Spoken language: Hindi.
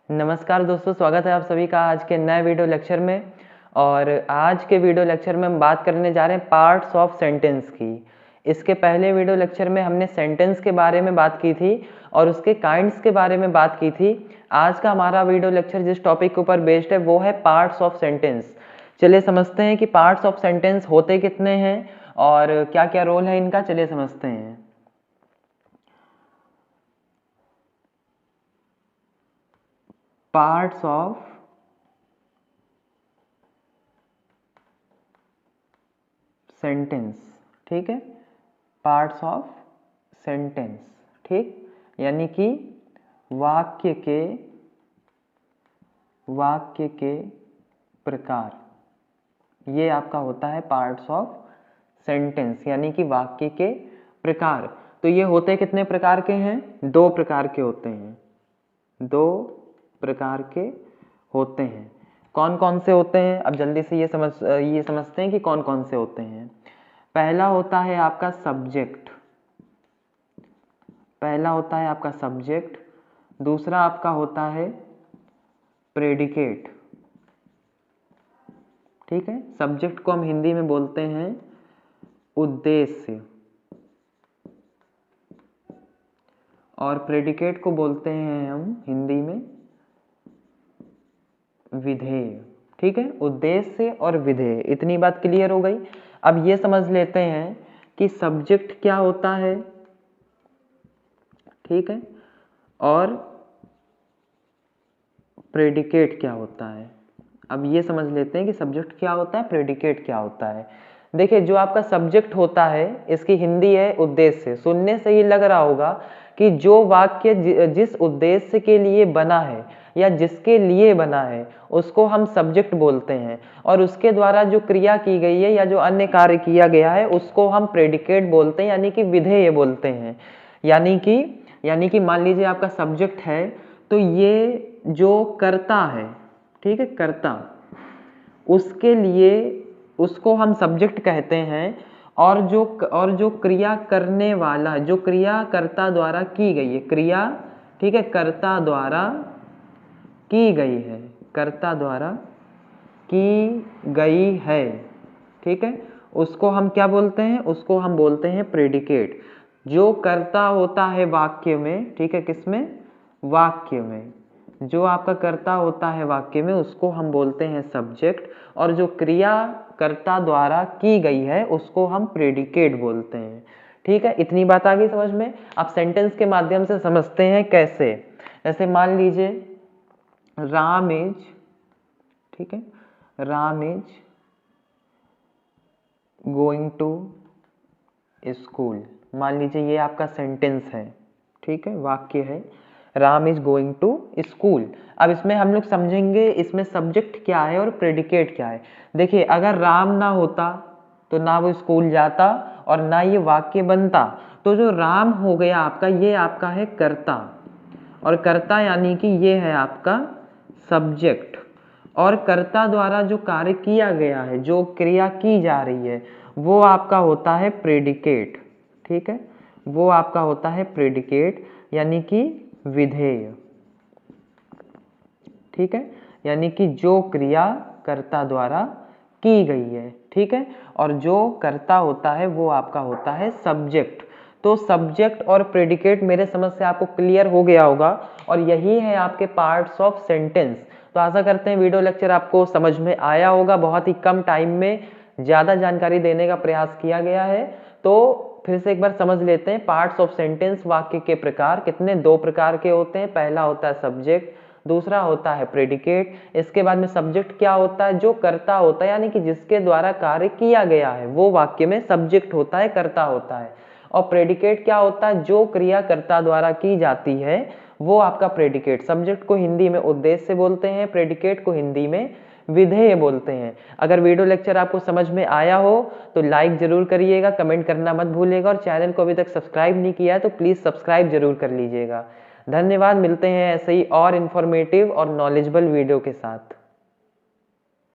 नमस्कार दोस्तों, स्वागत है आप सभी का आज के नए वीडियो लेक्चर में। और आज के वीडियो लेक्चर में हम बात करने जा रहे हैं पार्ट्स ऑफ सेंटेंस की। इसके पहले वीडियो लेक्चर में हमने सेंटेंस के बारे में बात की थी और उसके काइंड्स के बारे में बात की थी। आज का हमारा वीडियो लेक्चर जिस टॉपिक के ऊपर बेस्ड है वो है पार्ट्स ऑफ सेंटेंस। चलिए समझते हैं कि पार्ट्स ऑफ सेंटेंस होते कितने हैं और क्या क्या रोल है इनका। चलिए समझते हैं। पार्ट्स ऑफ सेंटेंस, ठीक है। पार्ट्स ऑफ सेंटेंस, ठीक, यानी कि वाक्य के प्रकार, ये आपका होता है पार्ट्स ऑफ सेंटेंस, यानी कि वाक्य के प्रकार। तो ये होते कितने प्रकार के हैं? दो प्रकार के होते हैं। दो प्रकार के होते हैं। कौन कौन से होते हैं? अब जल्दी से ये समझते हैं कि कौन कौन से होते हैं। पहला होता है आपका सब्जेक्ट। दूसरा आपका होता है प्रेडिकेट, ठीक है। सब्जेक्ट को हम हिंदी में बोलते हैं उद्देश्य और प्रेडिकेट को बोलते हैं हम हिंदी में विधेय, ठीक है। उद्देश्य और विधेय, इतनी बात क्लियर हो गई। अब ये समझ लेते हैं कि सब्जेक्ट क्या होता है, ठीक है, और प्रेडिकेट क्या होता है। अब ये समझ लेते हैं कि सब्जेक्ट क्या होता है, प्रेडिकेट क्या होता है। देखिए, जो आपका सब्जेक्ट होता है इसकी हिंदी है उद्देश्य। सुनने से ही लग रहा होगा कि जो वाक्य जिस उद्देश्य के लिए बना है या जिसके लिए बना है उसको हम सब्जेक्ट बोलते हैं, और उसके द्वारा जो क्रिया की गई है या जो अन्य कार्य किया गया है उसको हम प्रेडिकेट बोलते हैं, यानी कि विधेय बोलते हैं। यानी कि मान लीजिए आपका सब्जेक्ट है, तो ये जो कर्ता है, ठीक है, कर्ता, उसके लिए उसको हम सब्जेक्ट कहते हैं। और जो क्रिया करने वाला, जो क्रिया कर्ता द्वारा की गई है, क्रिया, ठीक है, कर्ता द्वारा की गई है, कर्ता द्वारा की गई है, ठीक है, उसको हम क्या बोलते हैं? उसको हम बोलते हैं प्रेडिकेट। जो कर्ता होता है वाक्य में, ठीक है, किसमें? वाक्य में। जो आपका कर्ता होता है वाक्य में उसको हम बोलते हैं सब्जेक्ट, और जो क्रिया कर्ता द्वारा की गई है उसको हम प्रेडिकेट बोलते हैं, ठीक है। इतनी बात आ गई समझ में। आप सेंटेंस के माध्यम से समझते हैं कैसे। जैसे मान लीजिए राम इज, ठीक है, Ram is going to school. मान लीजिए ये आपका सेंटेंस है, ठीक है, वाक्य है, Ram is going to school. अब इसमें हम लोग समझेंगे इसमें सब्जेक्ट क्या है और प्रेडिकेट क्या है। देखिए, अगर राम ना होता तो ना वो स्कूल जाता और ना ये वाक्य बनता। तो जो राम हो गया आपका, ये आपका है कर्ता, और कर्ता यानी कि ये है आपका सब्जेक्ट, और कर्ता द्वारा जो कार्य किया गया है, जो क्रिया की जा रही है, वो आपका होता है प्रेडिकेट, ठीक है, वो आपका होता है प्रेडिकेट, यानी कि विधेय, ठीक है, यानी कि जो क्रिया कर्ता द्वारा की गई है, ठीक है, और जो कर्ता होता है वो आपका होता है सब्जेक्ट। तो सब्जेक्ट और प्रेडिकेट मेरे समझ से आपको क्लियर हो गया होगा, और यही है आपके पार्ट्स ऑफ सेंटेंस। तो आशा करते हैं वीडियो लेक्चर आपको समझ में आया होगा। बहुत ही कम टाइम में ज़्यादा जानकारी देने का प्रयास किया गया है। तो फिर से एक बार समझ लेते हैं पार्ट्स ऑफ सेंटेंस। वाक्य के प्रकार कितने? दो प्रकार के होते हैं। पहला होता है सब्जेक्ट, दूसरा होता है प्रेडिकेट। इसके बाद में सब्जेक्ट क्या होता है? जो कर्ता होता है, यानी कि जिसके द्वारा कार्य किया गया है, वो वाक्य में सब्जेक्ट होता है, कर्ता होता है। और प्रेडिकेट क्या होता है? जो क्रिया कर्ता द्वारा की जाती है वो आपका प्रेडिकेट। सब्जेक्ट को हिंदी में उद्देश्य बोलते हैं, प्रेडिकेट को हिंदी में विधेय बोलते हैं। अगर वीडियो लेक्चर आपको समझ में आया हो तो लाइक जरूर करिएगा, कमेंट करना मत भूलिएगा, और चैनल को अभी तक सब्सक्राइब नहीं किया है तो प्लीज सब्सक्राइब जरूर कर लीजिएगा। धन्यवाद। मिलते हैं ऐसे ही और इन्फॉर्मेटिव और नॉलेजेबल वीडियो के साथ।